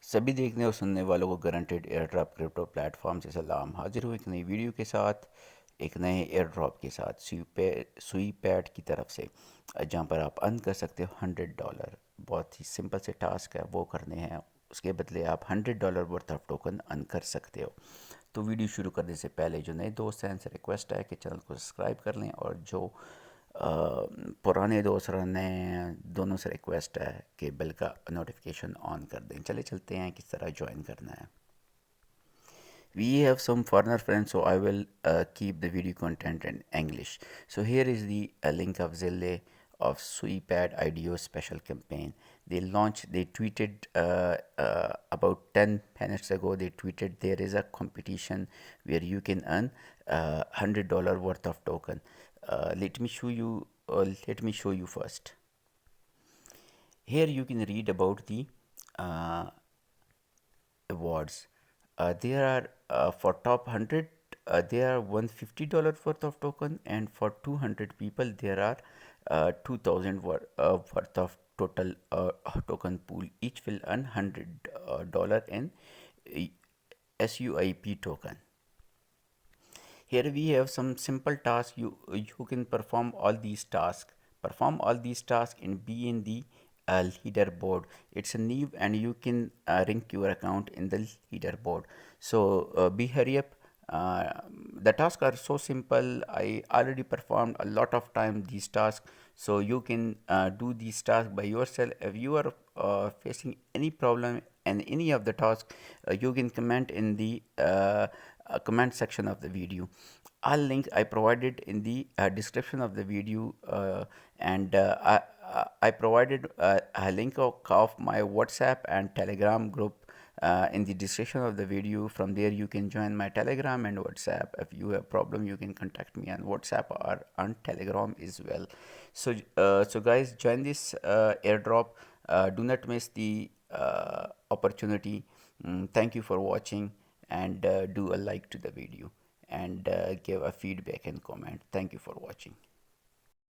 सभी देखने और सुनने वालों को guaranteed air drop crypto platform से सलाम। हाजिर हूँ एक नई वीडियो के साथ, एक नए एयर ड्रॉप के साथ सुई पैड की तरफ से, जहाँ पर आप अर्न कर सकते हो $100। बहुत ही सिंपल से टास्क है, वो करने हैं। उसके बदले आप $100 वर्थ ऑफ टोकन अर्न कर सकते हो। तो वीडियो शुरू करने से पहले जो नए दोस्त हैं उनसे रिक्वेस्ट है कि चैनल को सब्सक्राइब कर लें, और जो पुराने दोस्त और नए दोनों से रिक्वेस्ट है कि बेल का नोटिफिकेशन ऑन कर दें। चले चलते हैं किस तरह ज्वाइन करना है। We have some foreigner friends, so I will keep the video content in English. So here is the link of Zille of SuiPad IDO special campaign. They tweeted about 10 minutes ago, they tweeted there is a competition where you can earn $100 worth of token. Let me show you first. Here you can read about the uh, awards. There are for top 100 there are $150 worth of token, and for 200 people there are 2000 worth of total token pool. Each will earn $100 in SuiP token. Here we have some simple tasks. You can perform all these tasks and be in the leaderboard. It's a new, and you can rank your account in the leaderboard. So be hurry up. The tasks are so simple. I already performed a lot of time these tasks, so you can do these tasks by yourself. If you are facing any problem and any of the tasks, you can comment in the comment section of the video. All links I provided in the description of the video, and I provided a link of my WhatsApp and Telegram group in the description of the video. From there you can join my Telegram and WhatsApp. If you have problem, you can contact me on WhatsApp or on Telegram as well. So guys, join this airdrop. Do not miss the opportunity. Thank you for watching, and do a like to the video, and give a feedback and comment. Thank you for watching.